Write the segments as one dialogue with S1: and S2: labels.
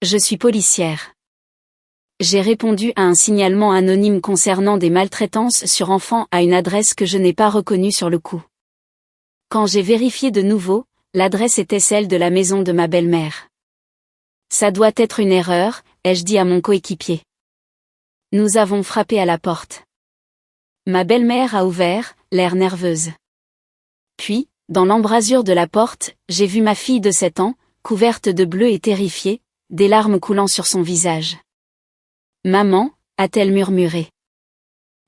S1: Je suis policière. J'ai répondu à un signalement anonyme concernant des maltraitances sur enfants à une adresse que je n'ai pas reconnue sur le coup. Quand j'ai vérifié de nouveau, l'adresse était celle de la maison de ma belle-mère. Ça doit être une erreur, ai-je dit à mon coéquipier. Nous avons frappé à la porte. Ma belle-mère a ouvert, l'air nerveuse. Puis, dans l'embrasure de la porte, j'ai vu ma fille de 7 ans, couverte de bleu et terrifiée, des larmes coulant sur son visage. « Maman » a-t-elle murmuré.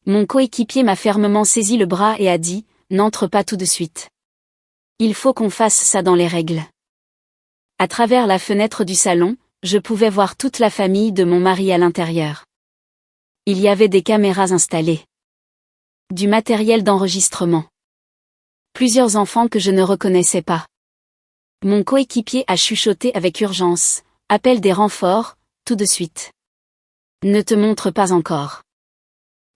S1: Mon coéquipier m'a fermement saisi le bras et a dit « N'entre pas tout de suite. Il faut qu'on fasse ça dans les règles. » À travers la fenêtre du salon, je pouvais voir toute la famille de mon mari à l'intérieur. Il y avait des caméras installées. Du matériel d'enregistrement. Plusieurs enfants que je ne reconnaissais pas. Mon coéquipier a chuchoté avec urgence « Appelle des renforts, tout de suite. » Ne te montre pas encore.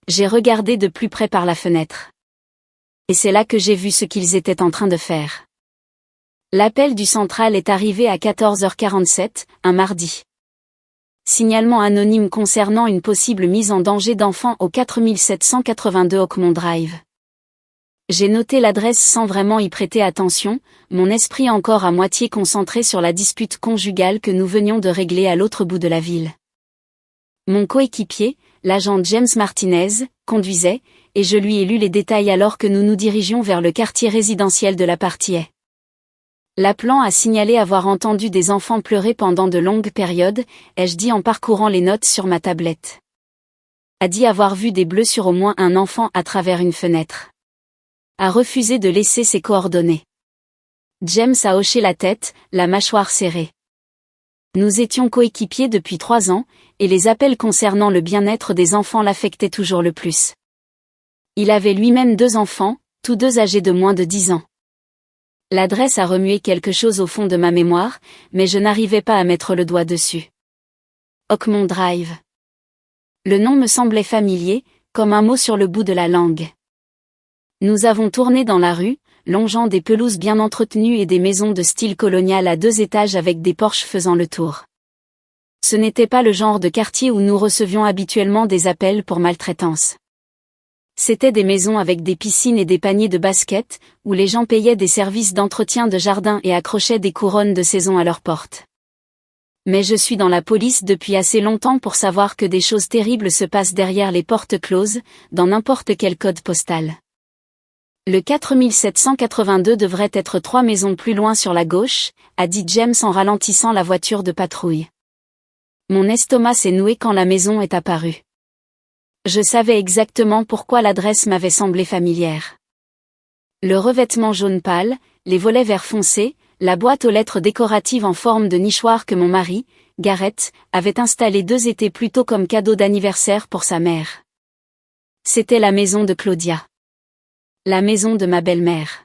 S1: J'ai regardé de plus près par la fenêtre. Et c'est là que j'ai vu ce qu'ils étaient en train de faire. L'appel du central est arrivé à 14h47, un mardi. Signalement anonyme concernant une possible mise en danger d'enfants au 4782 Oakmont Drive. J'ai noté l'adresse sans vraiment y prêter attention, mon esprit encore à moitié concentré sur la dispute conjugale que nous venions de régler à l'autre bout de la ville. Mon coéquipier, l'agent James Martinez, conduisait, et je lui ai lu les détails alors que nous nous dirigions vers le quartier résidentiel de la partie A. L'appelant a signalé avoir entendu des enfants pleurer pendant de longues périodes, ai-je dit en parcourant les notes sur ma tablette. A dit avoir vu des bleus sur au moins un enfant à travers une fenêtre. A refusé de laisser ses coordonnées. James a hoché la tête, la mâchoire serrée. Nous étions coéquipiers depuis 3 ans, et les appels concernant le bien-être des enfants l'affectaient toujours le plus. Il avait lui-même 2 enfants, tous 2 âgés de moins de 10 ans. L'adresse a remué quelque chose au fond de ma mémoire, mais je n'arrivais pas à mettre le doigt dessus. Oakmont Drive. Le nom me semblait familier, comme un mot sur le bout de la langue. Nous avons tourné dans la rue, longeant des pelouses bien entretenues et des maisons de style colonial à 2 étages avec des porches faisant le tour. Ce n'était pas le genre de quartier où nous recevions habituellement des appels pour maltraitance. C'étaient des maisons avec des piscines et des paniers de basket, où les gens payaient des services d'entretien de jardin et accrochaient des couronnes de saison à leurs portes. Mais je suis dans la police depuis assez longtemps pour savoir que des choses terribles se passent derrière les portes closes, dans n'importe quel code postal. Le 4782 devrait être 3 maisons plus loin sur la gauche, a dit James en ralentissant la voiture de patrouille. Mon estomac s'est noué quand la maison est apparue. Je savais exactement pourquoi l'adresse m'avait semblé familière. Le revêtement jaune pâle, les volets vert foncé, la boîte aux lettres décoratives en forme de nichoir que mon mari, Garrett, avait installé 2 étés plus tôt comme cadeau d'anniversaire pour sa mère. C'était la maison de Claudia. La maison de ma belle-mère.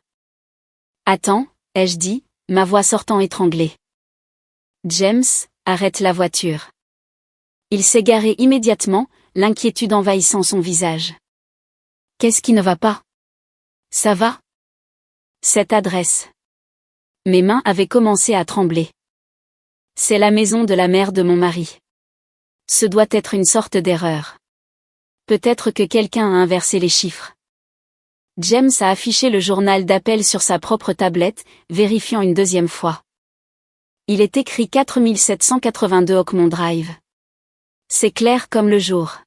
S1: Attends, ai-je dit, ma voix sortant étranglée. James, arrête la voiture. Il s'est garé immédiatement, l'inquiétude envahissant son visage. Qu'est-ce qui ne va pas? Ça va? Cette adresse. Mes mains avaient commencé à trembler. C'est la maison de la mère de mon mari. Ce doit être une sorte d'erreur. Peut-être que quelqu'un a inversé les chiffres. James a affiché le journal d'appel sur sa propre tablette, vérifiant une 2e fois. Il est écrit 4782 Oakmont Drive. C'est clair comme le jour.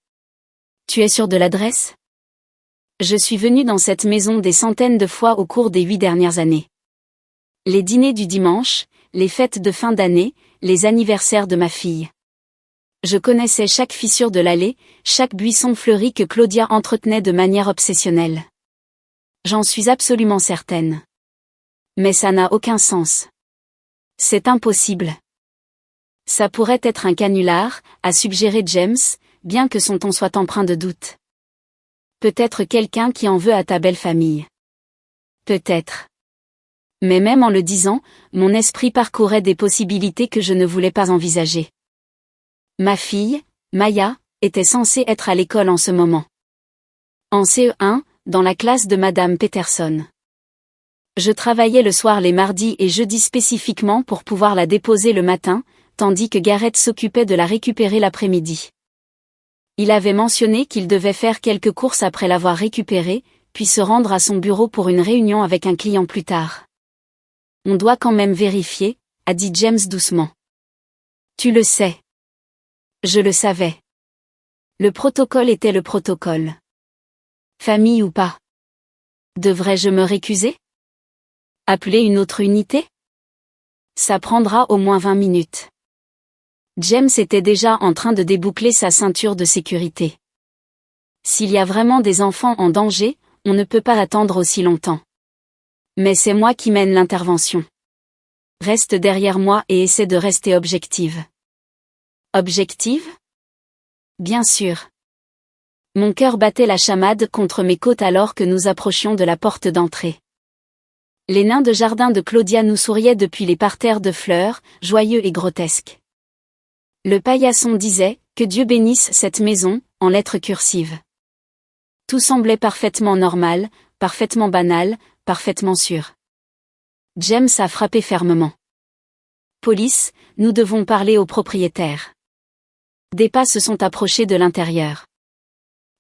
S1: Tu es sûr de l'adresse? Je suis venu dans cette maison des centaines de fois au cours des 8 dernières années. Les dîners du dimanche, les fêtes de fin d'année, les anniversaires de ma fille. Je connaissais chaque fissure de l'allée, chaque buisson fleuri que Claudia entretenait de manière obsessionnelle. J'en suis absolument certaine. Mais ça n'a aucun sens. C'est impossible. Ça pourrait être un canular, a suggéré James, bien que son ton soit empreint de doute. Peut-être quelqu'un qui en veut à ta belle famille. Peut-être. Mais même en le disant, mon esprit parcourait des possibilités que je ne voulais pas envisager. Ma fille, Maya, était censée être à l'école en ce moment. En CE1, dans la classe de Madame Peterson. Je travaillais le soir les mardis et jeudis spécifiquement pour pouvoir la déposer le matin, tandis que Garrett s'occupait de la récupérer l'après-midi. Il avait mentionné qu'il devait faire quelques courses après l'avoir récupérée, puis se rendre à son bureau pour une réunion avec un client plus tard. On doit quand même vérifier, a dit James doucement. Tu le sais. Je le savais. Le protocole était le protocole. Famille ou pas? Devrais-je me récuser? Appeler une autre unité? Ça prendra au moins 20 minutes. James était déjà en train de déboucler sa ceinture de sécurité. S'il y a vraiment des enfants en danger, on ne peut pas attendre aussi longtemps. Mais c'est moi qui mène l'intervention. Reste derrière moi et essaie de rester objective. Objective? Bien sûr. Mon cœur battait la chamade contre mes côtes alors que nous approchions de la porte d'entrée. Les nains de jardin de Claudia nous souriaient depuis les parterres de fleurs, joyeux et grotesques. Le paillasson disait « Que Dieu bénisse cette maison » en lettres cursives. Tout semblait parfaitement normal, parfaitement banal, parfaitement sûr. James a frappé fermement. Police, nous devons parler au propriétaire. Des pas se sont approchés de l'intérieur.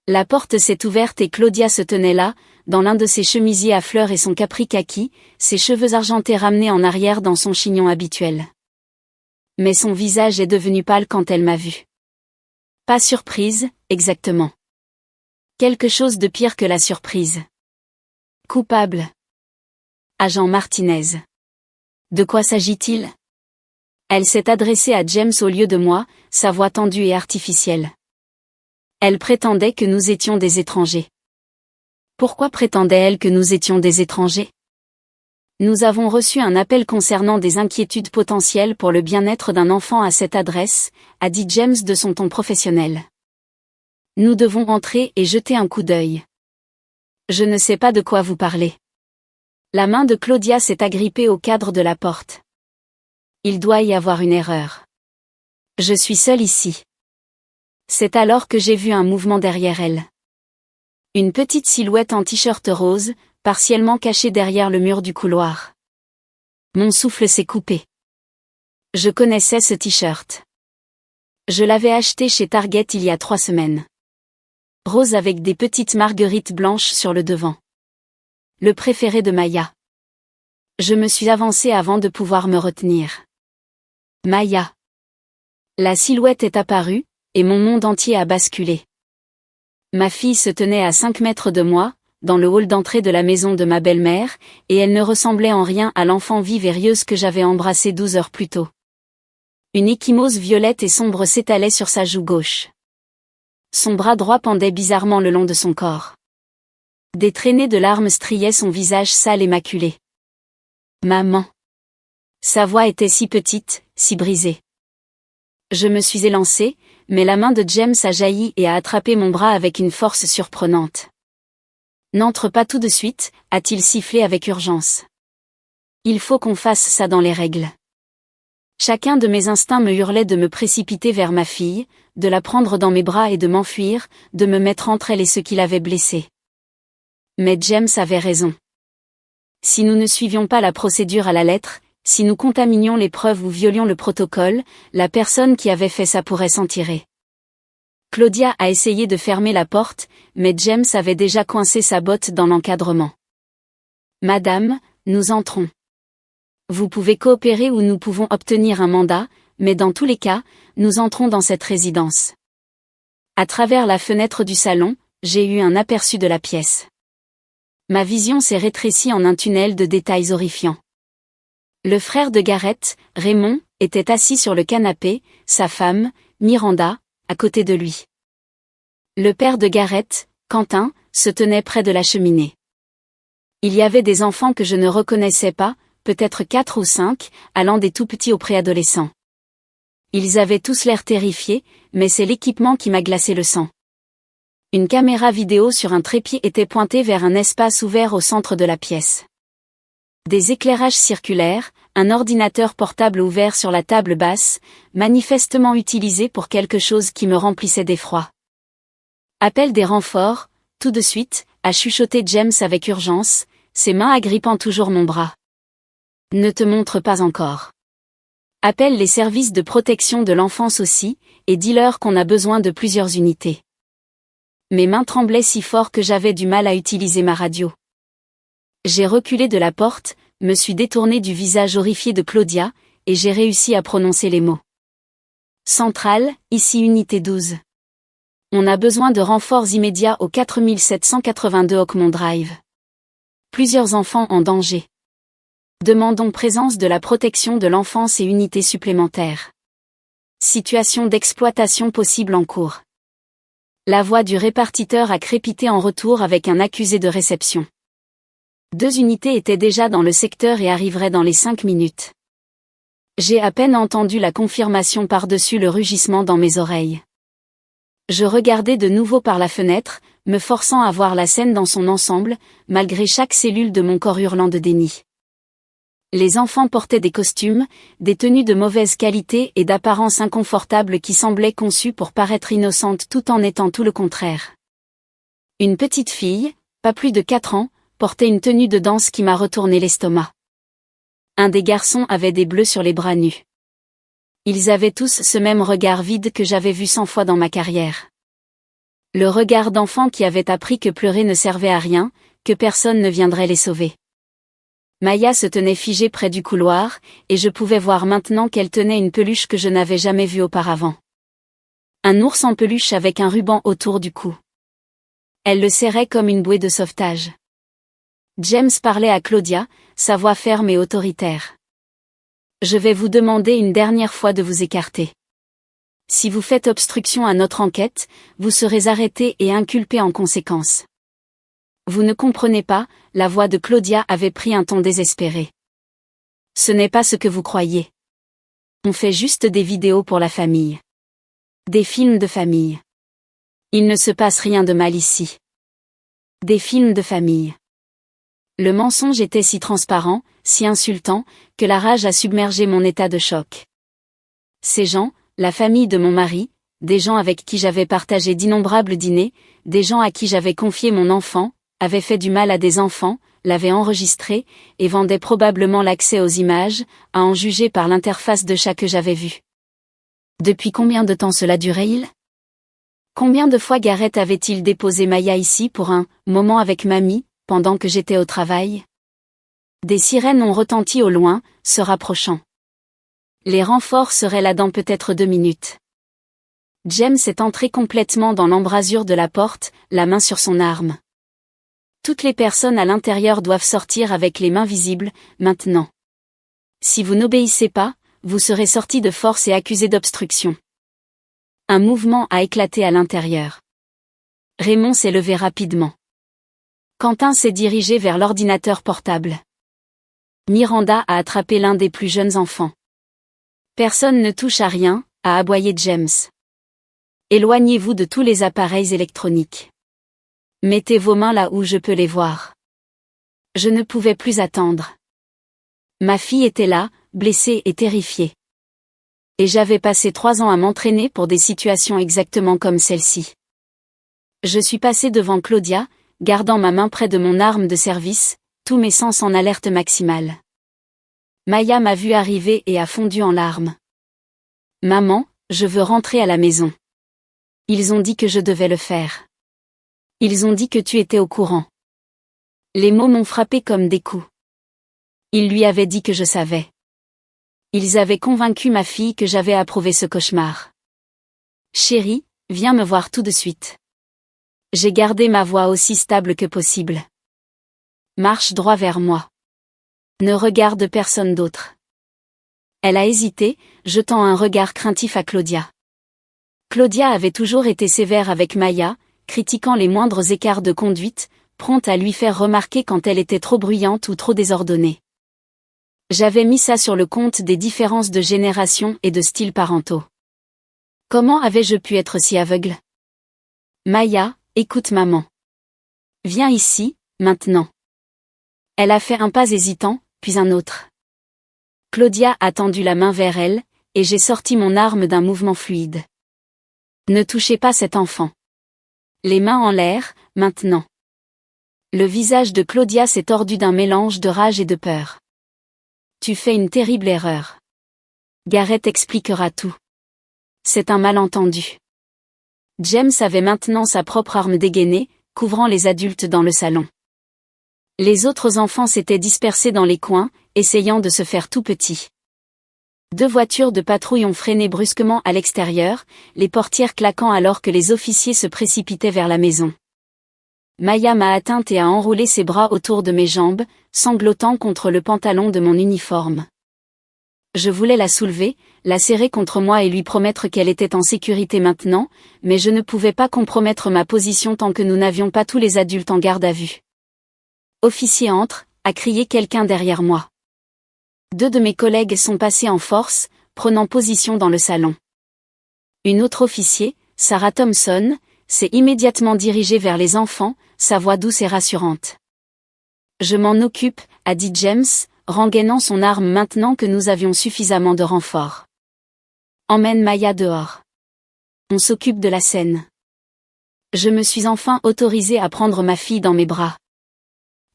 S1: La porte s'est ouverte et Claudia se tenait là, dans l'un de ses chemisiers à fleurs et son capri kaki, ses cheveux argentés ramenés en arrière dans son chignon habituel. Mais son visage est devenu pâle quand elle m'a vue. Pas surprise, exactement. Quelque chose de pire que la surprise. Coupable. Agent Martinez. De quoi s'agit-il? Elle s'est adressée à James au lieu de moi, sa voix tendue et artificielle. Elle prétendait que nous étions des étrangers. Pourquoi prétendait-elle que nous étions des étrangers? Nous avons reçu un appel concernant des inquiétudes potentielles pour le bien-être d'un enfant à cette adresse, a dit James de son ton professionnel. Nous devons entrer et jeter un coup d'œil. Je ne sais pas de quoi vous parlez. La main de Claudia s'est agrippée au cadre de la porte. Il doit y avoir une erreur. Je suis seule ici. C'est alors que j'ai vu un mouvement derrière elle. Une petite silhouette en t-shirt rose, partiellement cachée derrière le mur du couloir. Mon souffle s'est coupé. Je connaissais ce t-shirt. Je l'avais acheté chez Target il y a 3 semaines. Rose avec des petites marguerites blanches sur le devant. Le préféré de Maya. Je me suis avancée avant de pouvoir me retenir. Maya. La silhouette est apparue, et mon monde entier a basculé. Ma fille se tenait à 5 mètres de moi, dans le hall d'entrée de la maison de ma belle-mère, et elle ne ressemblait en rien à l'enfant vive et rieuse que j'avais embrassée 12 heures plus tôt. Une ecchymose violette et sombre s'étalait sur sa joue gauche. Son bras droit pendait bizarrement le long de son corps. Des traînées de larmes striaient son visage sale et maculé. Maman. Sa voix était si petite, si brisée. Je me suis élancée, mais la main de James a jailli et a attrapé mon bras avec une force surprenante. N'entre pas tout de suite, a-t-il sifflé avec urgence. Il faut qu'on fasse ça dans les règles. Chacun de mes instincts me hurlait de me précipiter vers ma fille, de la prendre dans mes bras et de m'enfuir, de me mettre entre elle et ce qui l'avait blessée. Mais James avait raison. Si nous ne suivions pas la procédure à la lettre, si nous contaminions les preuves ou violions le protocole, la personne qui avait fait ça pourrait s'en tirer. Claudia a essayé de fermer la porte, mais James avait déjà coincé sa botte dans l'encadrement. Madame, nous entrons. Vous pouvez coopérer ou nous pouvons obtenir un mandat, mais dans tous les cas, nous entrons dans cette résidence. À travers la fenêtre du salon, j'ai eu un aperçu de la pièce. Ma vision s'est rétrécie en un tunnel de détails horrifiants. Le frère de Garrett, Raymond, était assis sur le canapé, sa femme, Miranda, à côté de lui. Le père de Garrett, Quentin, se tenait près de la cheminée. Il y avait des enfants que je ne reconnaissais pas, peut-être 4 ou 5, allant des tout-petits aux préadolescents. Ils avaient tous l'air terrifiés, mais c'est l'équipement qui m'a glacé le sang. Une caméra vidéo sur un trépied était pointée vers un espace ouvert au centre de la pièce. Des éclairages circulaires, un ordinateur portable ouvert sur la table basse, manifestement utilisé pour quelque chose qui me remplissait d'effroi. Appel des renforts, tout de suite, a chuchoté James avec urgence, ses mains agrippant toujours mon bras. Ne te montre pas encore. Appelle les services de protection de l'enfance aussi, et dis-leur qu'on a besoin de plusieurs unités. Mes mains tremblaient si fort que j'avais du mal à utiliser ma radio. J'ai reculé de la porte, me suis détourné du visage horrifié de Claudia, et j'ai réussi à prononcer les mots. Centrale, ici unité 12. On a besoin de renforts immédiats au 4782 Oakmont Drive. Plusieurs enfants en danger. Demandons présence de la protection de l'enfance et unités supplémentaires. Situation d'exploitation possible en cours. La voix du répartiteur a crépité en retour avec un accusé de réception. 2 unités étaient déjà dans le secteur et arriveraient dans les 5 minutes. J'ai à peine entendu la confirmation par-dessus le rugissement dans mes oreilles. Je regardais de nouveau par la fenêtre, me forçant à voir la scène dans son ensemble, malgré chaque cellule de mon corps hurlant de déni. Les enfants portaient des costumes, des tenues de mauvaise qualité et d'apparence inconfortable qui semblaient conçues pour paraître innocentes tout en étant tout le contraire. Une petite fille, pas plus de 4 ans, portait une tenue de danse qui m'a retourné l'estomac. Un des garçons avait des bleus sur les bras nus. Ils avaient tous ce même regard vide que j'avais vu 100 fois dans ma carrière. Le regard d'enfant qui avait appris que pleurer ne servait à rien, que personne ne viendrait les sauver. Maya se tenait figée près du couloir, et je pouvais voir maintenant qu'elle tenait une peluche que je n'avais jamais vue auparavant. Un ours en peluche avec un ruban autour du cou. Elle le serrait comme une bouée de sauvetage. James parlait à Claudia, sa voix ferme et autoritaire. Je vais vous demander une dernière fois de vous écarter. Si vous faites obstruction à notre enquête, vous serez arrêté et inculpé en conséquence. Vous ne comprenez pas, la voix de Claudia avait pris un ton désespéré. Ce n'est pas ce que vous croyez. On fait juste des vidéos pour la famille. Des films de famille. Il ne se passe rien de mal ici. Des films de famille. Le mensonge était si transparent, si insultant, que la rage a submergé mon état de choc. Ces gens, la famille de mon mari, des gens avec qui j'avais partagé d'innombrables dîners, des gens à qui j'avais confié mon enfant, avaient fait du mal à des enfants, l'avaient enregistré, et vendaient probablement l'accès aux images, à en juger par l'interface de chat que j'avais vu. Depuis combien de temps cela durait-il ? Combien de fois Gareth avait-il déposé Maya ici pour un « moment avec mamie » pendant que j'étais au travail ? Des sirènes ont retenti au loin, se rapprochant. Les renforts seraient là dans peut-être 2 minutes. James est entré complètement dans l'embrasure de la porte, la main sur son arme. Toutes les personnes à l'intérieur doivent sortir avec les mains visibles, maintenant. Si vous n'obéissez pas, vous serez sortis de force et accusés d'obstruction. Un mouvement a éclaté à l'intérieur. Raymond s'est levé rapidement. Quentin s'est dirigé vers l'ordinateur portable. Miranda a attrapé l'un des plus jeunes enfants. Personne ne touche à rien, a aboyé James. Éloignez-vous de tous les appareils électroniques. Mettez vos mains là où je peux les voir. Je ne pouvais plus attendre. Ma fille était là, blessée et terrifiée. Et j'avais passé 3 ans à m'entraîner pour des situations exactement comme celle-ci. Je suis passé devant Claudia, gardant ma main près de mon arme de service, tous mes sens en alerte maximale. Maya m'a vu arriver et a fondu en larmes. Maman, je veux rentrer à la maison. Ils ont dit que je devais le faire. Ils ont dit que tu étais au courant. Les mots m'ont frappé comme des coups. Ils lui avaient dit que je savais. Ils avaient convaincu ma fille que j'avais approuvé ce cauchemar. Chérie, viens me voir tout de suite. J'ai gardé ma voix aussi stable que possible. Marche droit vers moi. Ne regarde personne d'autre. Elle a hésité, jetant un regard craintif à Claudia. Claudia avait toujours été sévère avec Maya, critiquant les moindres écarts de conduite, prompte à lui faire remarquer quand elle était trop bruyante ou trop désordonnée. J'avais mis ça sur le compte des différences de génération et de styles parentaux. Comment avais-je pu être si aveugle ? Maya, écoute maman. Viens ici, maintenant. Elle a fait un pas hésitant, puis un autre. Claudia a tendu la main vers elle, et j'ai sorti mon arme d'un mouvement fluide. Ne touchez pas cet enfant. Les mains en l'air, maintenant. Le visage de Claudia s'est tordu d'un mélange de rage et de peur. Tu fais une terrible erreur. Gareth expliquera tout. C'est un malentendu. James avait maintenant sa propre arme dégainée, couvrant les adultes dans le salon. Les autres enfants s'étaient dispersés dans les coins, essayant de se faire tout petits. 2 voitures de patrouille ont freiné brusquement à l'extérieur, les portières claquant alors que les officiers se précipitaient vers la maison. Maya m'a atteinte et a enroulé ses bras autour de mes jambes, sanglotant contre le pantalon de mon uniforme. Je voulais la soulever, la serrer contre moi et lui promettre qu'elle était en sécurité maintenant, mais je ne pouvais pas compromettre ma position tant que nous n'avions pas tous les adultes en garde à vue. « Officier entre !» a crié quelqu'un derrière moi. 2 de mes collègues sont passés en force, prenant position dans le salon. Une autre officier, Sarah Thompson, s'est immédiatement dirigée vers les enfants, sa voix douce et rassurante. « Je m'en occupe », a dit James, rengainant son arme maintenant que nous avions suffisamment de renforts. « Emmène Maya dehors. On s'occupe de la scène. » Je me suis enfin autorisée à prendre ma fille dans mes bras.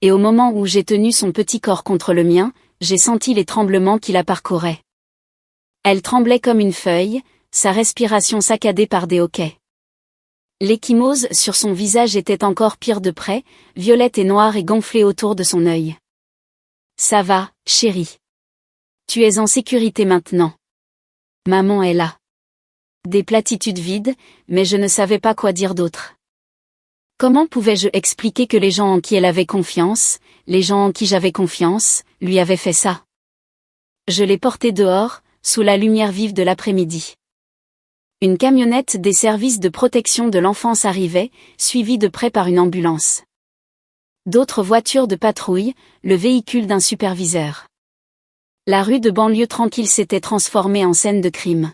S1: Et au moment où j'ai tenu son petit corps contre le mien, j'ai senti les tremblements qui la parcouraient. Elle tremblait comme une feuille, sa respiration saccadée par des hoquets. L'échymose sur son visage était encore pire de près, violette et noire et gonflée autour de son œil. « Ça va, chérie. Tu es en sécurité maintenant. Maman est là. » Des platitudes vides, mais je ne savais pas quoi dire d'autre. Comment pouvais-je expliquer que les gens en qui elle avait confiance, les gens en qui j'avais confiance, lui avaient fait ça? Je l'ai portée dehors, sous la lumière vive de l'après-midi. Une camionnette des services de protection de l'enfance arrivait, suivie de près par une ambulance. D'autres voitures de patrouille, le véhicule d'un superviseur. La rue de banlieue tranquille s'était transformée en scène de crime.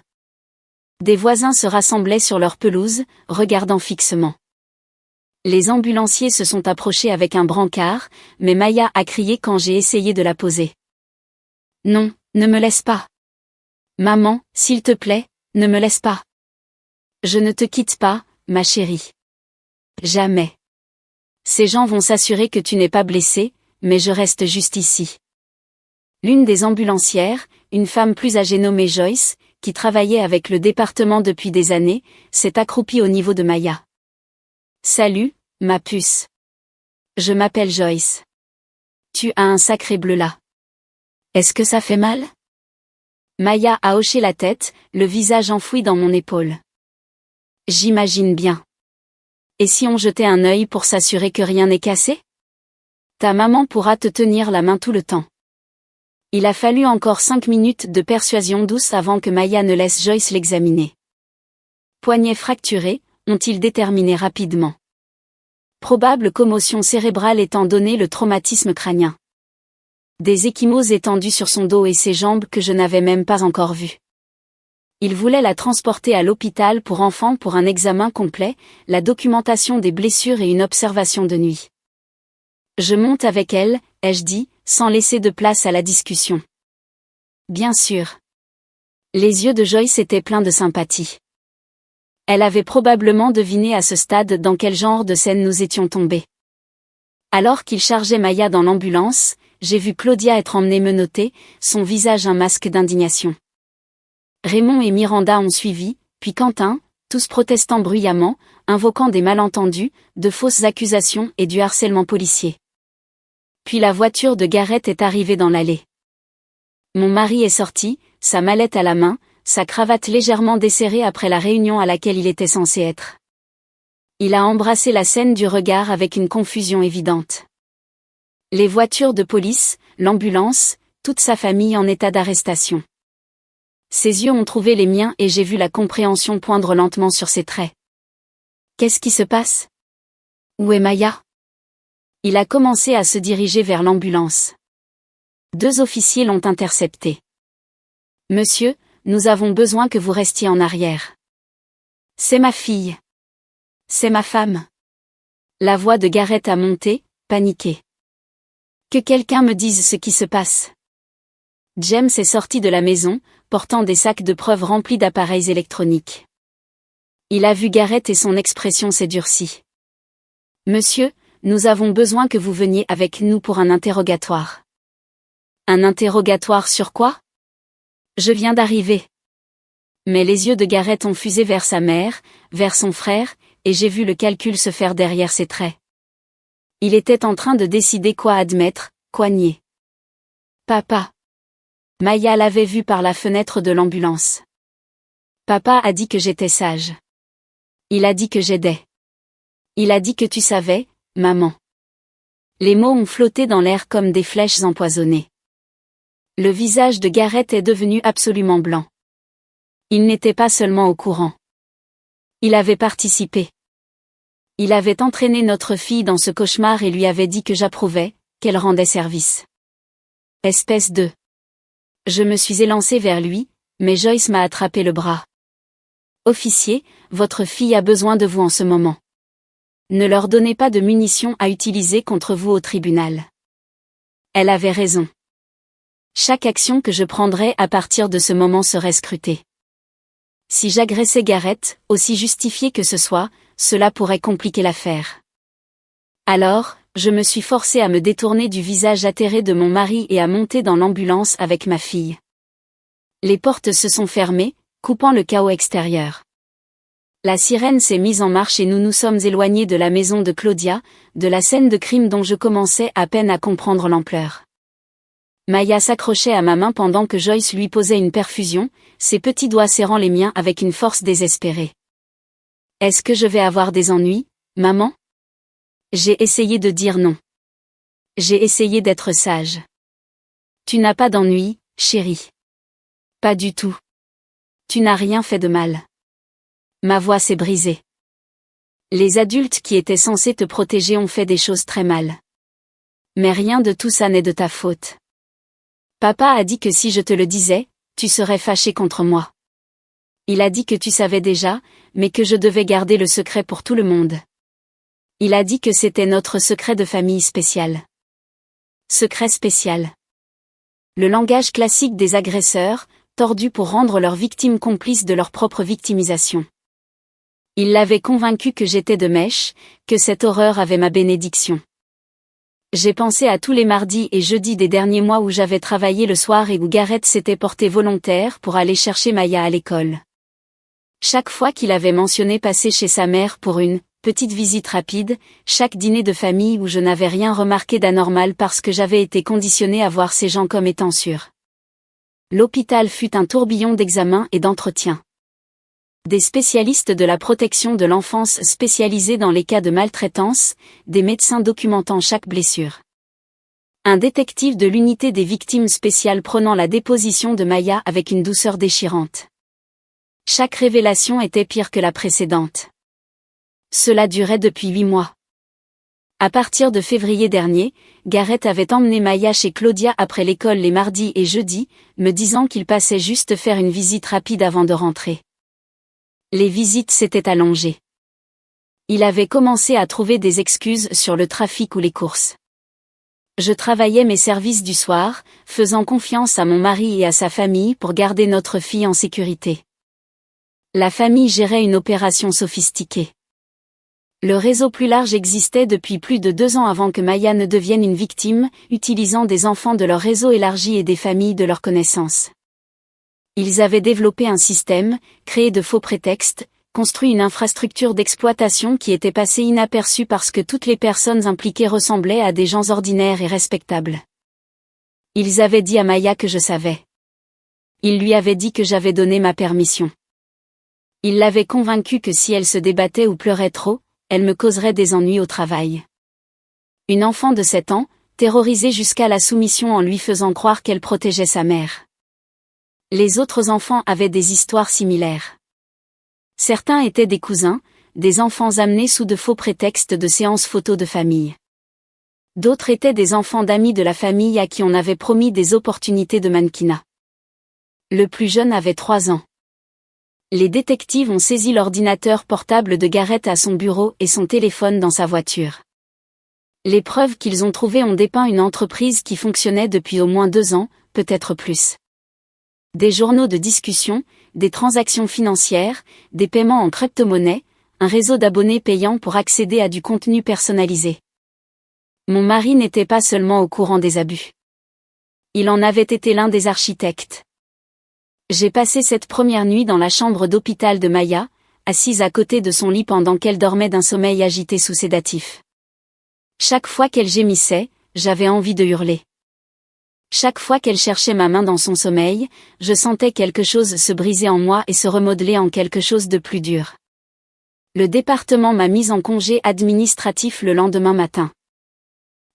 S1: Des voisins se rassemblaient sur leur pelouse, regardant fixement. Les ambulanciers se sont approchés avec un brancard, mais Maya a crié quand j'ai essayé de la poser. « Non, ne me laisse pas. Maman, s'il te plaît, ne me laisse pas. Je ne te quitte pas, ma chérie. Jamais. Ces gens vont s'assurer que tu n'es pas blessée, mais je reste juste ici. » L'une des ambulancières, une femme plus âgée nommée Joyce, qui travaillait avec le département depuis des années, s'est accroupie au niveau de Maya. « Salut, ma puce. Je m'appelle Joyce. Tu as un sacré bleu là. Est-ce que ça fait mal? » Maya a hoché la tête, le visage enfoui dans mon épaule. J'imagine bien. Et si on jetait un œil pour s'assurer que rien n'est cassé? Ta maman pourra te tenir la main tout le temps. Il a fallu encore 5 minutes de persuasion douce avant que Maya ne laisse Joyce l'examiner. Poignets fracturés, ont-ils déterminé rapidement. Probable commotion cérébrale étant donné le traumatisme crânien. Des ecchymoses étendues sur son dos et ses jambes que je n'avais même pas encore vues. Il voulait la transporter à l'hôpital pour enfants pour un examen complet, la documentation des blessures et une observation de nuit. Je monte avec elle, ai-je dit, sans laisser de place à la discussion. Bien sûr. Les yeux de Joyce étaient pleins de sympathie. Elle avait probablement deviné à ce stade dans quel genre de scène nous étions tombés. Alors qu'il chargeait Maya dans l'ambulance, j'ai vu Claudia être emmenée menottée, son visage un masque d'indignation. Raymond et Miranda ont suivi, puis Quentin, tous protestant bruyamment, invoquant des malentendus, de fausses accusations et du harcèlement policier. Puis la voiture de Gareth est arrivée dans l'allée. Mon mari est sorti, sa mallette à la main, sa cravate légèrement desserrée après la réunion à laquelle il était censé être. Il a embrassé la scène du regard avec une confusion évidente. Les voitures de police, l'ambulance, toute sa famille en état d'arrestation. Ses yeux ont trouvé les miens et j'ai vu la compréhension poindre lentement sur ses traits. Qu'est-ce qui se passe? Où est Maya? Il a commencé à se diriger vers l'ambulance. 2 officiers l'ont intercepté. Monsieur, nous avons besoin que vous restiez en arrière. C'est ma fille. C'est ma femme. La voix de Gareth a monté, paniquée. Que quelqu'un me dise ce qui se passe. James est sorti de la maison, portant des sacs de preuves remplis d'appareils électroniques. Il a vu Gareth et son expression s'est durcie. Monsieur, nous avons besoin que vous veniez avec nous pour un interrogatoire. Un interrogatoire sur quoi? Je viens d'arriver. Mais les yeux de Gareth ont fusé vers sa mère, vers son frère, et j'ai vu le calcul se faire derrière ses traits. Il était en train de décider quoi admettre, quoi nier. Papa. Maya l'avait vu par la fenêtre de l'ambulance. Papa a dit que j'étais sage. Il a dit que j'aidais. Il a dit que tu savais, maman. Les mots ont flotté dans l'air comme des flèches empoisonnées. Le visage de Gareth est devenu absolument blanc. Il n'était pas seulement au courant. Il avait participé. Il avait entraîné notre fille dans ce cauchemar et lui avait dit que j'approuvais, qu'elle rendait service. Espèce de... Je me suis élancé vers lui, mais Joyce m'a attrapé le bras. Officier, votre fille a besoin de vous en ce moment. Ne leur donnez pas de munitions à utiliser contre vous au tribunal. Elle avait raison. Chaque action que je prendrais à partir de ce moment serait scrutée. Si j'agressais Gareth, aussi justifié que ce soit, cela pourrait compliquer l'affaire. Alors, je me suis forcé à me détourner du visage atterré de mon mari et à monter dans l'ambulance avec ma fille. Les portes se sont fermées, coupant le chaos extérieur. La sirène s'est mise en marche et nous nous sommes éloignés de la maison de Claudia, de la scène de crime dont je commençais à peine à comprendre l'ampleur. Maya s'accrochait à ma main pendant que Joyce lui posait une perfusion, ses petits doigts serrant les miens avec une force désespérée. « Est-ce que je vais avoir des ennuis, maman ?» J'ai essayé de dire non. J'ai essayé d'être sage. « Tu n'as pas d'ennuis, chérie. »« Pas du tout. Tu n'as rien fait de mal. » Ma voix s'est brisée. Les adultes qui étaient censés te protéger ont fait des choses très mal. Mais rien de tout ça n'est de ta faute. Papa a dit que si je te le disais, tu serais fâché contre moi. Il a dit que tu savais déjà, mais que je devais garder le secret pour tout le monde. Il a dit que c'était notre secret de famille spécial. Secret spécial. Le langage classique des agresseurs, tordus pour rendre leurs victimes complices de leur propre victimisation. Il l'avait convaincu que j'étais de mèche, que cette horreur avait ma bénédiction. J'ai pensé à tous les mardis et jeudis des derniers mois où j'avais travaillé le soir et où Gareth s'était porté volontaire pour aller chercher Maya à l'école. Chaque fois qu'il avait mentionné passer chez sa mère pour une petite visite rapide, chaque dîner de famille où je n'avais rien remarqué d'anormal parce que j'avais été conditionné à voir ces gens comme étant sûrs. L'hôpital fut un tourbillon d'examens et d'entretiens. Des spécialistes de la protection de l'enfance spécialisés dans les cas de maltraitance, des médecins documentant chaque blessure. Un détective de l'unité des victimes spéciales prenant la déposition de Maya avec une douceur déchirante. Chaque révélation était pire que la précédente. Cela durait depuis 8 mois. À partir de février dernier, Gareth avait emmené Maya chez Claudia après l'école les mardis et jeudis, me disant qu'il passait juste faire une visite rapide avant de rentrer. Les visites s'étaient allongées. Il avait commencé à trouver des excuses sur le trafic ou les courses. Je travaillais mes services du soir, faisant confiance à mon mari et à sa famille pour garder notre fille en sécurité. La famille gérait une opération sophistiquée. Le réseau plus large existait depuis plus de 2 ans avant que Maya ne devienne une victime, utilisant des enfants de leur réseau élargi et des familles de leur connaissance. Ils avaient développé un système, créé de faux prétextes, construit une infrastructure d'exploitation qui était passée inaperçue parce que toutes les personnes impliquées ressemblaient à des gens ordinaires et respectables. Ils avaient dit à Maya que je savais. Ils lui avaient dit que j'avais donné ma permission. Ils l'avaient convaincue que si elle se débattait ou pleurait trop, elle me causerait des ennuis au travail. Une enfant de 7 ans, terrorisée jusqu'à la soumission en lui faisant croire qu'elle protégeait sa mère. Les autres enfants avaient des histoires similaires. Certains étaient des cousins, des enfants amenés sous de faux prétextes de séances photos de famille. D'autres étaient des enfants d'amis de la famille à qui on avait promis des opportunités de mannequinat. Le plus jeune avait 3 ans. Les détectives ont saisi l'ordinateur portable de Gareth à son bureau et son téléphone dans sa voiture. Les preuves qu'ils ont trouvées ont dépeint une entreprise qui fonctionnait depuis au moins 2 ans, peut-être plus. Des journaux de discussion, des transactions financières, des paiements en crypto-monnaie, un réseau d'abonnés payants pour accéder à du contenu personnalisé. Mon mari n'était pas seulement au courant des abus. Il en avait été l'un des architectes. J'ai passé cette première nuit dans la chambre d'hôpital de Maya, assise à côté de son lit pendant qu'elle dormait d'un sommeil agité sous sédatif. Chaque fois qu'elle gémissait, j'avais envie de hurler. Chaque fois qu'elle cherchait ma main dans son sommeil, je sentais quelque chose se briser en moi et se remodeler en quelque chose de plus dur. Le département m'a mise en congé administratif le lendemain matin.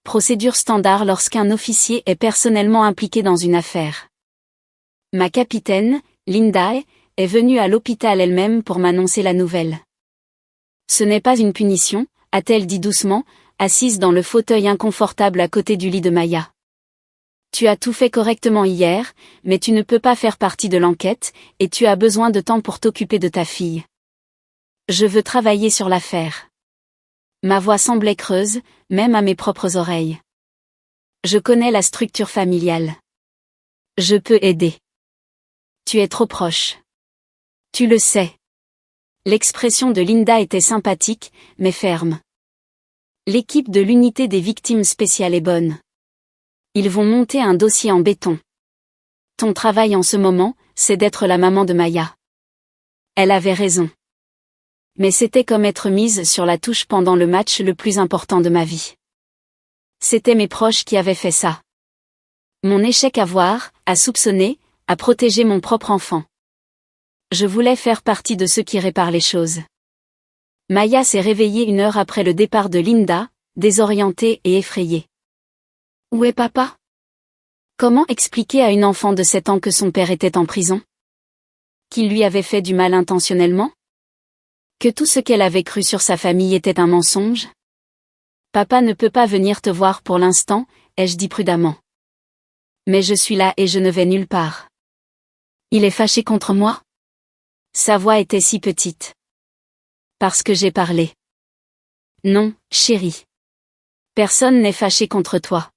S1: Procédure standard lorsqu'un officier est personnellement impliqué dans une affaire. Ma capitaine, Linda, est venue à l'hôpital elle-même pour m'annoncer la nouvelle. Ce n'est pas une punition, a-t-elle dit doucement, assise dans le fauteuil inconfortable à côté du lit de Maya. Tu as tout fait correctement hier, mais tu ne peux pas faire partie de l'enquête, et tu as besoin de temps pour t'occuper de ta fille. Je veux travailler sur l'affaire. Ma voix semblait creuse, même à mes propres oreilles. Je connais la structure familiale. Je peux aider. Tu es trop proche. Tu le sais. L'expression de Linda était sympathique, mais ferme. L'équipe de l'unité des victimes spéciales est bonne. Ils vont monter un dossier en béton. Ton travail en ce moment, c'est d'être la maman de Maya. Elle avait raison. Mais c'était comme être mise sur la touche pendant le match le plus important de ma vie. C'était mes proches qui avaient fait ça. Mon échec à voir, à soupçonner, à protéger mon propre enfant. Je voulais faire partie de ceux qui réparent les choses. Maya s'est réveillée 1 heure après le départ de Linda, désorientée et effrayée. Où est papa? Comment expliquer à une enfant de 7 ans que son père était en prison? Qu'il lui avait fait du mal intentionnellement? Que tout ce qu'elle avait cru sur sa famille était un mensonge? Papa ne peut pas venir te voir pour l'instant, ai-je dit prudemment. Mais je suis là et je ne vais nulle part. Il est fâché contre moi? Sa voix était si petite. Parce que j'ai parlé. Non, chérie. Personne n'est fâché contre toi.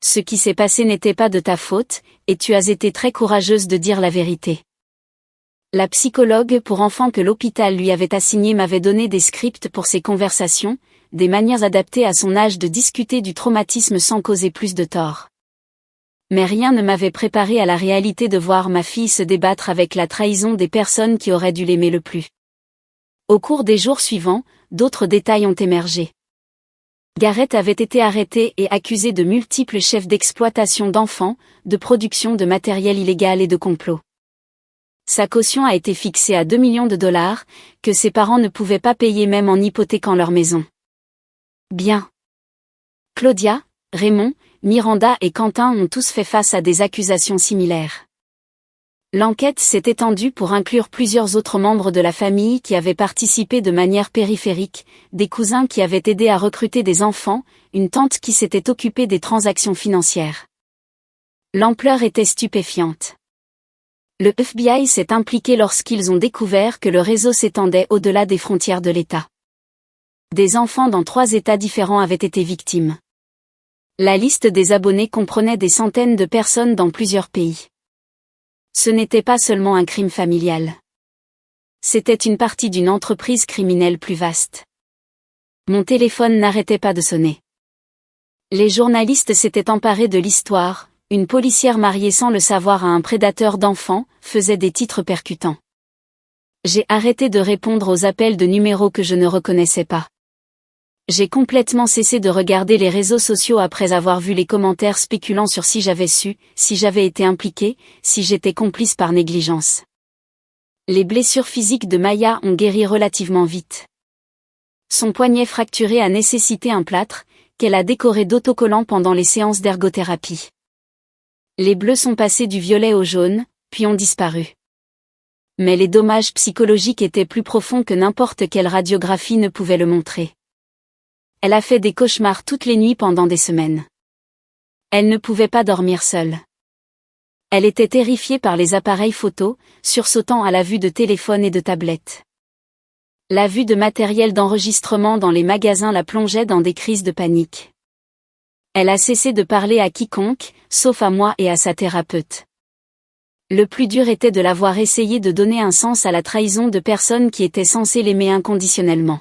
S1: Ce qui s'est passé n'était pas de ta faute, et tu as été très courageuse de dire la vérité. La psychologue pour enfants que l'hôpital lui avait assignée m'avait donné des scripts pour ses conversations, des manières adaptées à son âge de discuter du traumatisme sans causer plus de tort. Mais rien ne m'avait préparé à la réalité de voir ma fille se débattre avec la trahison des personnes qui auraient dû l'aimer le plus. Au cours des jours suivants, d'autres détails ont émergé. Garrett avait été arrêté et accusé de multiples chefs d'exploitation d'enfants, de production de matériel illégal et de complot. Sa caution a été fixée à 2 millions de dollars, que ses parents ne pouvaient pas payer même en hypothéquant leur maison. Bien. Claudia, Raymond, Miranda et Quentin ont tous fait face à des accusations similaires. L'enquête s'est étendue pour inclure plusieurs autres membres de la famille qui avaient participé de manière périphérique, des cousins qui avaient aidé à recruter des enfants, une tante qui s'était occupée des transactions financières. L'ampleur était stupéfiante. Le FBI s'est impliqué lorsqu'ils ont découvert que le réseau s'étendait au-delà des frontières de l'État. Des enfants dans 3 États différents avaient été victimes. La liste des abonnés comprenait des centaines de personnes dans plusieurs pays. Ce n'était pas seulement un crime familial. C'était une partie d'une entreprise criminelle plus vaste. Mon téléphone n'arrêtait pas de sonner. Les journalistes s'étaient emparés de l'histoire, une policière mariée sans le savoir à un prédateur d'enfants, faisait des titres percutants. J'ai arrêté de répondre aux appels de numéros que je ne reconnaissais pas. J'ai complètement cessé de regarder les réseaux sociaux après avoir vu les commentaires spéculant sur si j'avais su, si j'avais été impliqué, si j'étais complice par négligence. Les blessures physiques de Maya ont guéri relativement vite. Son poignet fracturé a nécessité un plâtre, qu'elle a décoré d'autocollants pendant les séances d'ergothérapie. Les bleus sont passés du violet au jaune, puis ont disparu. Mais les dommages psychologiques étaient plus profonds que n'importe quelle radiographie ne pouvait le montrer. Elle a fait des cauchemars toutes les nuits pendant des semaines. Elle ne pouvait pas dormir seule. Elle était terrifiée par les appareils photo, sursautant à la vue de téléphones et de tablettes. La vue de matériel d'enregistrement dans les magasins la plongeait dans des crises de panique. Elle a cessé de parler à quiconque, sauf à moi et à sa thérapeute. Le plus dur était de la voir essayer de donner un sens à la trahison de personnes qui étaient censées l'aimer inconditionnellement.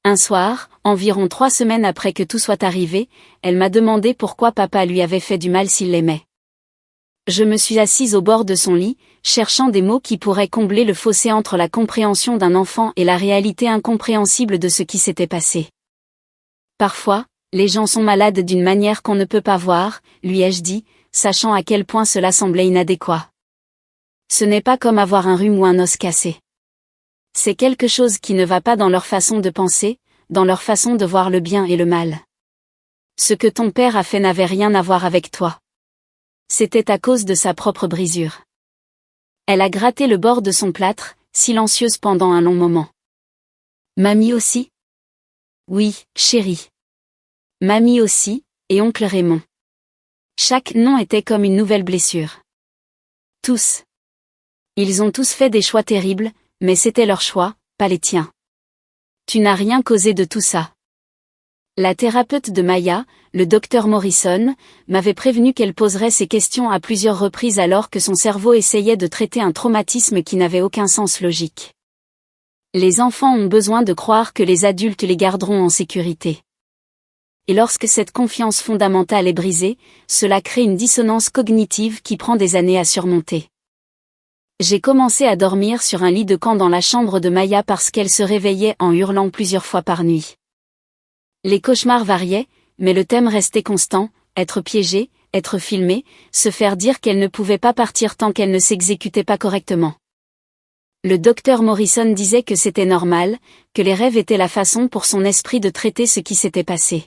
S1: Un soir, environ 3 semaines après que tout soit arrivé, elle m'a demandé pourquoi papa lui avait fait du mal s'il l'aimait. Je me suis assise au bord de son lit, cherchant des mots qui pourraient combler le fossé entre la compréhension d'un enfant et la réalité incompréhensible de ce qui s'était passé. Parfois, les gens sont malades d'une manière qu'on ne peut pas voir, lui ai-je dit, sachant à quel point cela semblait inadéquat. Ce n'est pas comme avoir un rhume ou un os cassé. C'est quelque chose qui ne va pas dans leur façon de penser, dans leur façon de voir le bien et le mal. Ce que ton père a fait n'avait rien à voir avec toi. C'était à cause de sa propre brisure. Elle a gratté le bord de son plâtre, silencieuse pendant un long moment. Mamie aussi? Oui, chérie. Mamie aussi, et oncle Raymond. Chaque nom était comme une nouvelle blessure. Tous. Ils ont tous fait des choix terribles, mais c'était leur choix, pas les tiens. Tu n'as rien causé de tout ça. La thérapeute de Maya, le docteur Morrison, m'avait prévenu qu'elle poserait ces questions à plusieurs reprises alors que son cerveau essayait de traiter un traumatisme qui n'avait aucun sens logique. Les enfants ont besoin de croire que les adultes les garderont en sécurité. Et lorsque cette confiance fondamentale est brisée, cela crée une dissonance cognitive qui prend des années à surmonter. J'ai commencé à dormir sur un lit de camp dans la chambre de Maya parce qu'elle se réveillait en hurlant plusieurs fois par nuit. Les cauchemars variaient, mais le thème restait constant, être piégée, être filmée, se faire dire qu'elle ne pouvait pas partir tant qu'elle ne s'exécutait pas correctement. Le docteur Morrison disait que c'était normal, que les rêves étaient la façon pour son esprit de traiter ce qui s'était passé.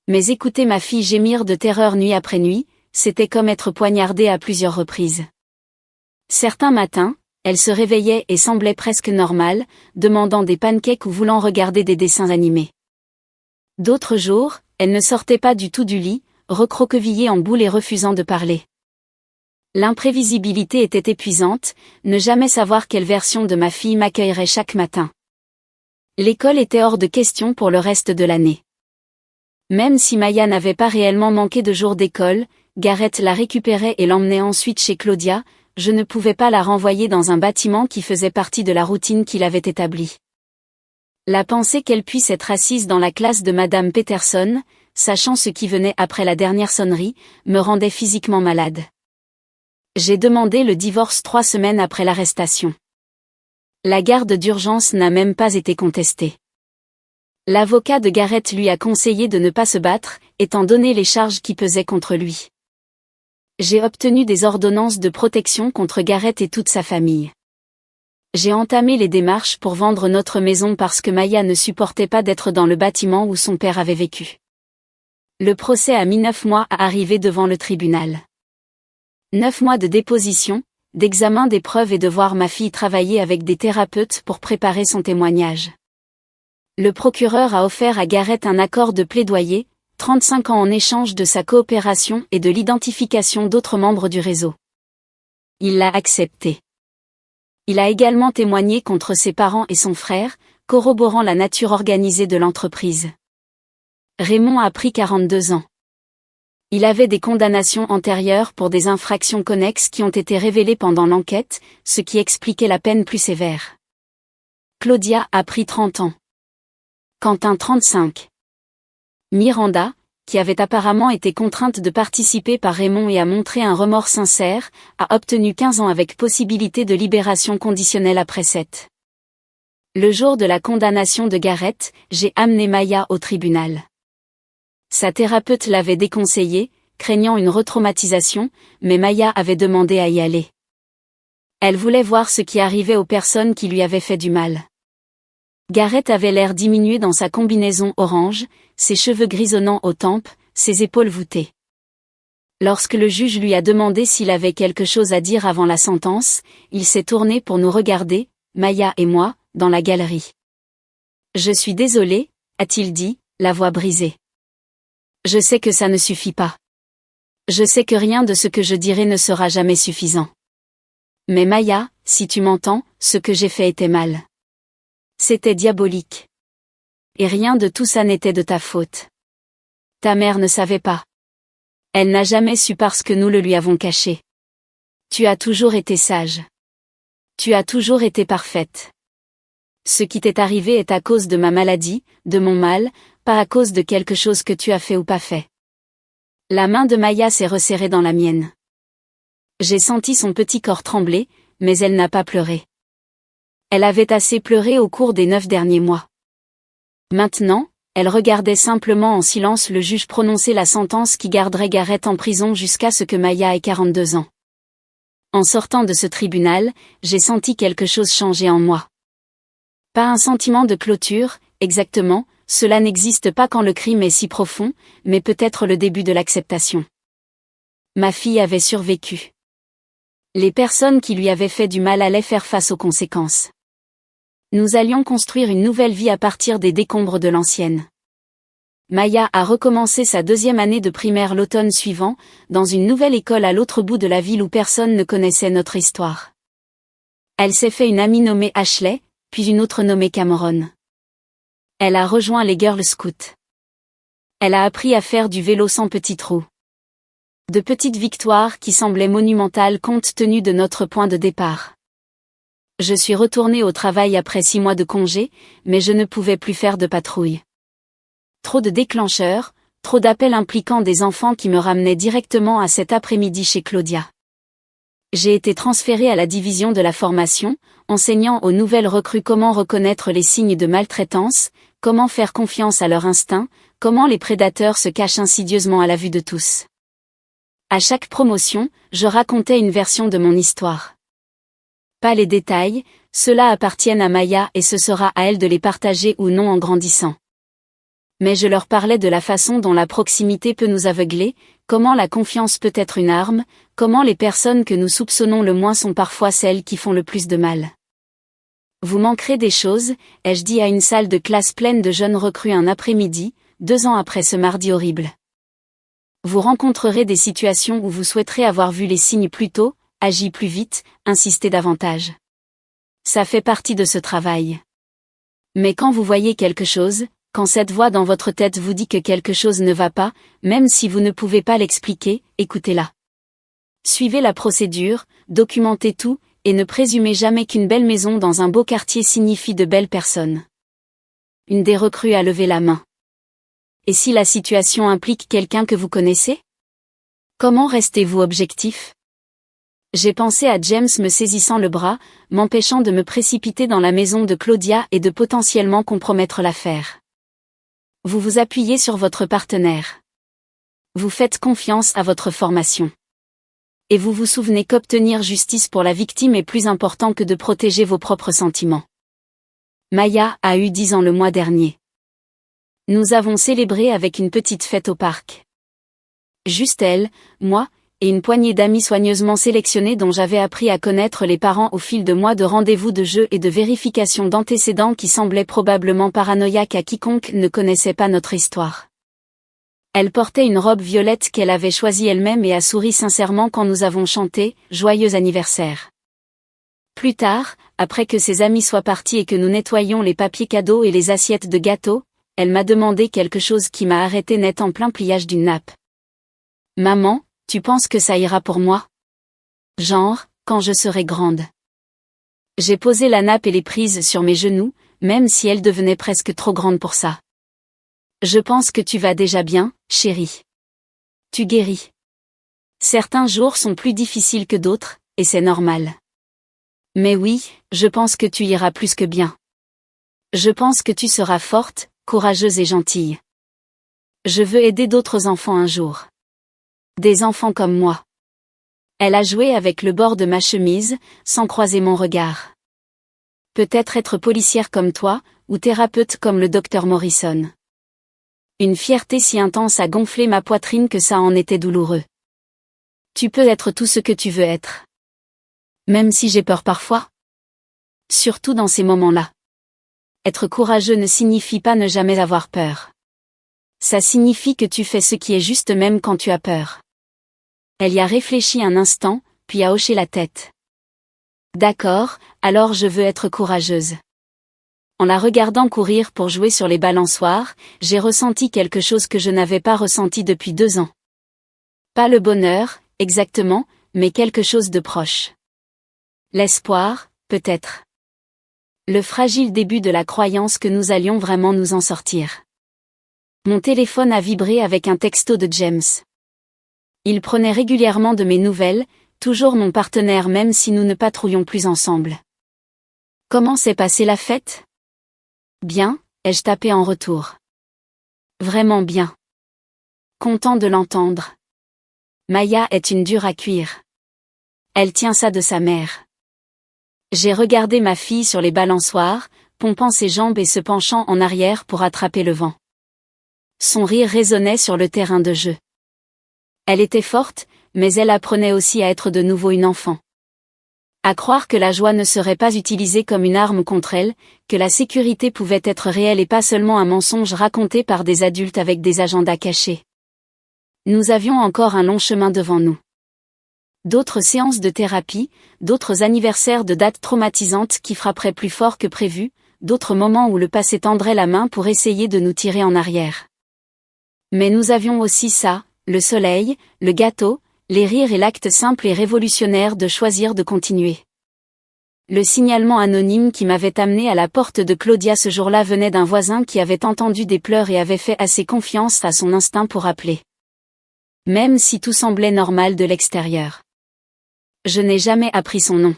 S1: Mais écouter ma fille gémir de terreur nuit après nuit, c'était comme être poignardée à plusieurs reprises. Certains matins, elle se réveillait et semblait presque normale, demandant des pancakes ou voulant regarder des dessins animés. D'autres jours, elle ne sortait pas du tout du lit, recroquevillée en boule et refusant de parler. L'imprévisibilité était épuisante, ne jamais savoir quelle version de ma fille m'accueillerait chaque matin. L'école était hors de question pour le reste de l'année. Même si Maya n'avait pas réellement manqué de jours d'école, Gareth la récupérait et l'emmenait ensuite chez Claudia, je ne pouvais pas la renvoyer dans un bâtiment qui faisait partie de la routine qu'il avait établie. La pensée qu'elle puisse être assise dans la classe de Madame Peterson, sachant ce qui venait après la dernière sonnerie, me rendait physiquement malade. J'ai demandé le divorce 3 semaines après l'arrestation. La garde d'urgence n'a même pas été contestée. L'avocat de Gareth lui a conseillé de ne pas se battre, étant donné les charges qui pesaient contre lui. J'ai obtenu des ordonnances de protection contre Gareth et toute sa famille. J'ai entamé les démarches pour vendre notre maison parce que Maya ne supportait pas d'être dans le bâtiment où son père avait vécu. Le procès a mis 9 mois à arriver devant le tribunal. 9 mois de déposition, d'examen des preuves et de voir ma fille travailler avec des thérapeutes pour préparer son témoignage. Le procureur a offert à Gareth un accord de plaidoyer, 35 ans en échange de sa coopération et de l'identification d'autres membres du réseau. Il l'a accepté. Il a également témoigné contre ses parents et son frère, corroborant la nature organisée de l'entreprise. Raymond a pris 42 ans. Il avait des condamnations antérieures pour des infractions connexes qui ont été révélées pendant l'enquête, ce qui expliquait la peine plus sévère. Claudia a pris 30 ans. Quentin 35. Miranda, qui avait apparemment été contrainte de participer par Raymond et a montré un remords sincère, a obtenu 15 ans avec possibilité de libération conditionnelle après 7. Le jour de la condamnation de Gareth, j'ai amené Maya au tribunal. Sa thérapeute l'avait déconseillé, craignant une retraumatisation, mais Maya avait demandé à y aller. Elle voulait voir ce qui arrivait aux personnes qui lui avaient fait du mal. Gareth avait l'air diminué dans sa combinaison orange, ses cheveux grisonnants aux tempes, ses épaules voûtées. Lorsque le juge lui a demandé s'il avait quelque chose à dire avant la sentence, il s'est tourné pour nous regarder, Maya et moi, dans la galerie. « Je suis désolé, a-t-il dit, la voix brisée. Je sais que ça ne suffit pas. Je sais que rien de ce que je dirai ne sera jamais suffisant. Mais Maya, si tu m'entends, ce que j'ai fait était mal. C'était diabolique. Et rien de tout ça n'était de ta faute. Ta mère ne savait pas. Elle n'a jamais su parce que nous le lui avons caché. Tu as toujours été sage. Tu as toujours été parfaite. Ce qui t'est arrivé est à cause de ma maladie, de mon mal, pas à cause de quelque chose que tu as fait ou pas fait. La main de Maya s'est resserrée dans la mienne. J'ai senti son petit corps trembler, mais elle n'a pas pleuré. Elle avait assez pleuré au cours des 9 derniers mois. Maintenant, elle regardait simplement en silence le juge prononcer la sentence qui garderait Gareth en prison jusqu'à ce que Maya ait 42 ans. En sortant de ce tribunal, j'ai senti quelque chose changer en moi. Pas un sentiment de clôture, exactement, cela n'existe pas quand le crime est si profond, mais peut-être le début de l'acceptation. Ma fille avait survécu. Les personnes qui lui avaient fait du mal allaient faire face aux conséquences. Nous allions construire une nouvelle vie à partir des décombres de l'ancienne. Maya a recommencé sa 2e année de primaire l'automne suivant, dans une nouvelle école à l'autre bout de la ville où personne ne connaissait notre histoire. Elle s'est fait une amie nommée Ashley, puis une autre nommée Cameron. Elle a rejoint les Girl Scouts. Elle a appris à faire du vélo sans petits trous. De petites victoires qui semblaient monumentales compte tenu de notre point de départ. Je suis retournée au travail après 6 mois de congé, mais je ne pouvais plus faire de patrouille. Trop de déclencheurs, trop d'appels impliquant des enfants qui me ramenaient directement à cet après-midi chez Claudia. J'ai été transférée à la division de la formation, enseignant aux nouvelles recrues comment reconnaître les signes de maltraitance, comment faire confiance à leur instinct, comment les prédateurs se cachent insidieusement à la vue de tous. À chaque promotion, je racontais une version de mon histoire. Pas les détails, ceux-là appartiennent à Maya et ce sera à elle de les partager ou non en grandissant. Mais je leur parlais de la façon dont la proximité peut nous aveugler, comment la confiance peut être une arme, comment les personnes que nous soupçonnons le moins sont parfois celles qui font le plus de mal. Vous manquerez des choses, ai-je dit à une salle de classe pleine de jeunes recrues un après-midi, 2 ans après ce mardi horrible. Vous rencontrerez des situations où vous souhaiterez avoir vu les signes plus tôt, agi plus vite, insisté davantage. Ça fait partie de ce travail. Mais quand vous voyez quelque chose, quand cette voix dans votre tête vous dit que quelque chose ne va pas, même si vous ne pouvez pas l'expliquer, écoutez-la. Suivez la procédure, documentez tout, et ne présumez jamais qu'une belle maison dans un beau quartier signifie de belles personnes. Une des recrues a levé la main. Et si la situation implique quelqu'un que vous connaissez? Comment restez-vous objectif? J'ai pensé à James me saisissant le bras, m'empêchant de me précipiter dans la maison de Claudia et de potentiellement compromettre l'affaire. Vous vous appuyez sur votre partenaire. Vous faites confiance à votre formation. Et vous vous souvenez qu'obtenir justice pour la victime est plus important que de protéger vos propres sentiments. Maya a eu 10 ans le mois dernier. Nous avons célébré avec une petite fête au parc. Juste elle, moi, et une poignée d'amis soigneusement sélectionnés dont j'avais appris à connaître les parents au fil de mois de rendez-vous de jeu et de vérification d'antécédents qui semblaient probablement paranoïaques à quiconque ne connaissait pas notre histoire. Elle portait une robe violette qu'elle avait choisie elle-même et a souri sincèrement quand nous avons chanté « Joyeux anniversaire ». Plus tard, après que ses amis soient partis et que nous nettoyions les papiers cadeaux et les assiettes de gâteaux, elle m'a demandé quelque chose qui m'a arrêté net en plein pliage d'une nappe. « Maman, tu penses que ça ira pour moi? Genre, quand je serai grande. » J'ai posé la nappe et les prises sur mes genoux, même si elles devenaient presque trop grandes pour ça. « Je pense que tu vas déjà bien, chérie. Tu guéris. Certains jours sont plus difficiles que d'autres, et c'est normal. Mais oui, je pense que tu iras plus que bien. Je pense que tu seras forte, courageuse et gentille. Je veux aider d'autres enfants un jour. Des enfants comme moi. » Elle a joué avec le bord de ma chemise, sans croiser mon regard. Peut-être être policière comme toi, ou thérapeute comme le docteur Morrison. Une fierté si intense a gonflé ma poitrine que ça en était douloureux. Tu peux être tout ce que tu veux être. Même si j'ai peur parfois. Surtout dans ces moments-là. Être courageux ne signifie pas ne jamais avoir peur. Ça signifie que tu fais ce qui est juste même quand tu as peur. Elle y a réfléchi un instant, puis a hoché la tête. D'accord, alors je veux être courageuse. En la regardant courir pour jouer sur les balançoires, j'ai ressenti quelque chose que je n'avais pas ressenti depuis 2 ans. Pas le bonheur, exactement, mais quelque chose de proche. L'espoir, peut-être. Le fragile début de la croyance que nous allions vraiment nous en sortir. Mon téléphone a vibré avec un texto de James. Il prenait régulièrement de mes nouvelles, toujours mon partenaire même si nous ne patrouillons plus ensemble. Comment s'est passée la fête? Bien, ai-je tapé en retour. Vraiment bien. Content de l'entendre. Maya est une dure à cuire. Elle tient ça de sa mère. J'ai regardé ma fille sur les balançoires, pompant ses jambes et se penchant en arrière pour attraper le vent. Son rire résonnait sur le terrain de jeu. Elle était forte, mais elle apprenait aussi à être de nouveau une enfant. À croire que la joie ne serait pas utilisée comme une arme contre elle, que la sécurité pouvait être réelle et pas seulement un mensonge raconté par des adultes avec des agendas cachés. Nous avions encore un long chemin devant nous. D'autres séances de thérapie, d'autres anniversaires de dates traumatisantes qui frapperaient plus fort que prévu, d'autres moments où le passé tendrait la main pour essayer de nous tirer en arrière. Mais nous avions aussi ça, le soleil, le gâteau, les rires et l'acte simple et révolutionnaire de choisir de continuer. Le signalement anonyme qui m'avait amené à la porte de Claudia ce jour-là venait d'un voisin qui avait entendu des pleurs et avait fait assez confiance à son instinct pour appeler. Même si tout semblait normal de l'extérieur. Je n'ai jamais appris son nom.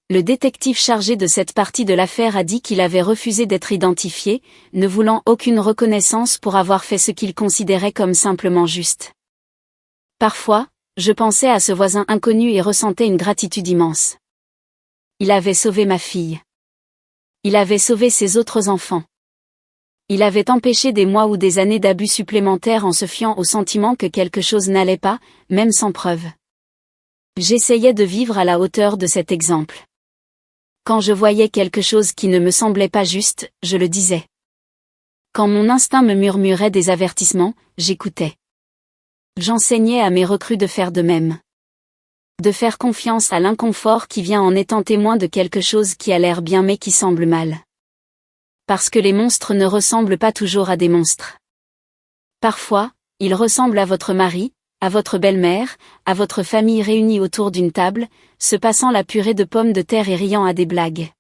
S1: Le détective chargé de cette partie de l'affaire a dit qu'il avait refusé d'être identifié, ne voulant aucune reconnaissance pour avoir fait ce qu'il considérait comme simplement juste. Parfois, je pensais à ce voisin inconnu et ressentais une gratitude immense. Il avait sauvé ma fille. Il avait sauvé ses autres enfants. Il avait empêché des mois ou des années d'abus supplémentaires en se fiant au sentiment que quelque chose n'allait pas, même sans preuve. J'essayais de vivre à la hauteur de cet exemple. Quand je voyais quelque chose qui ne me semblait pas juste, je le disais. Quand mon instinct me murmurait des avertissements, j'écoutais. J'enseignais à mes recrues de faire de même. De faire confiance à l'inconfort qui vient en étant témoin de quelque chose qui a l'air bien mais qui semble mal. Parce que les monstres ne ressemblent pas toujours à des monstres. Parfois, ils ressemblent à votre mari, à votre belle-mère, à votre famille réunie autour d'une table, se passant la purée de pommes de terre et riant à des blagues.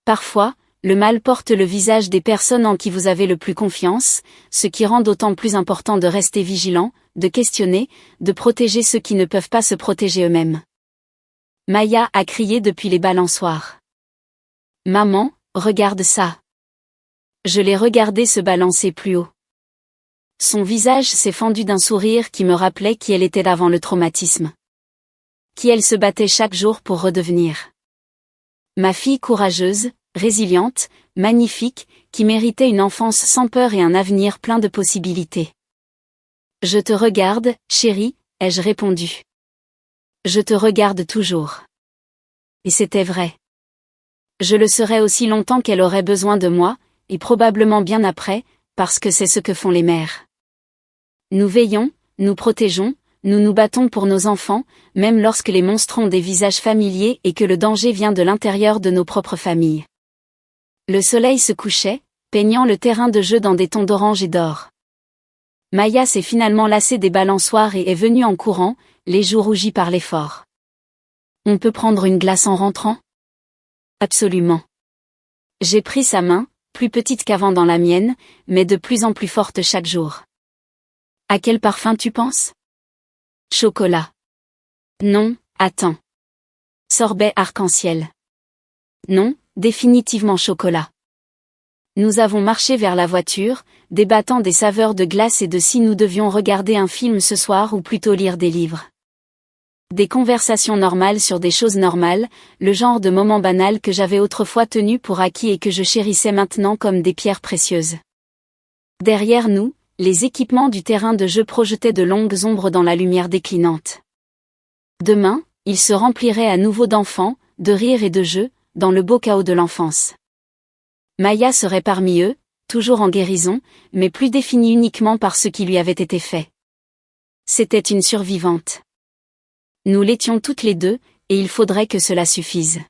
S1: Parfois, le mal porte le visage des personnes en qui vous avez le plus confiance, ce qui rend d'autant plus important de rester vigilant, de questionner, de protéger ceux qui ne peuvent pas se protéger eux-mêmes. Maya a crié depuis les balançoires. Maman, regarde ça. Je l'ai regardé se balancer plus haut. Son visage s'est fendu d'un sourire qui me rappelait qui elle était avant le traumatisme. Qui elle se battait chaque jour pour redevenir. Ma fille courageuse, résiliente, magnifique, qui méritait une enfance sans peur et un avenir plein de possibilités. Je te regarde, chérie, ai-je répondu. Je te regarde toujours. Et c'était vrai. Je le serai aussi longtemps qu'elle aurait besoin de moi, et probablement bien après, parce que c'est ce que font les mères. Nous veillons, nous protégeons, nous nous battons pour nos enfants, même lorsque les monstres ont des visages familiers et que le danger vient de l'intérieur de nos propres familles. Le soleil se couchait, peignant le terrain de jeu dans des tons d'orange et d'or. Maya s'est finalement lassée des balançoires et est venue en courant, les joues rougies par l'effort. On peut prendre une glace en rentrant? Absolument. J'ai pris sa main, plus petite qu'avant dans la mienne, mais de plus en plus forte chaque jour. À quel parfum tu penses? Chocolat. Non, attends. Sorbet arc-en-ciel. Non, définitivement chocolat. Nous avons marché vers la voiture, débattant des saveurs de glace et de si nous devions regarder un film ce soir ou plutôt lire des livres. Des conversations normales sur des choses normales, le genre de moments banals que j'avais autrefois tenus pour acquis et que je chérissais maintenant comme des pierres précieuses. Derrière nous, les équipements du terrain de jeu projetaient de longues ombres dans la lumière déclinante. Demain, il se remplirait à nouveau d'enfants, de rires et de jeux, dans le beau chaos de l'enfance. Maya serait parmi eux, toujours en guérison, mais plus définie uniquement par ce qui lui avait été fait. C'était une survivante. Nous l'étions toutes les deux, et il faudrait que cela suffise.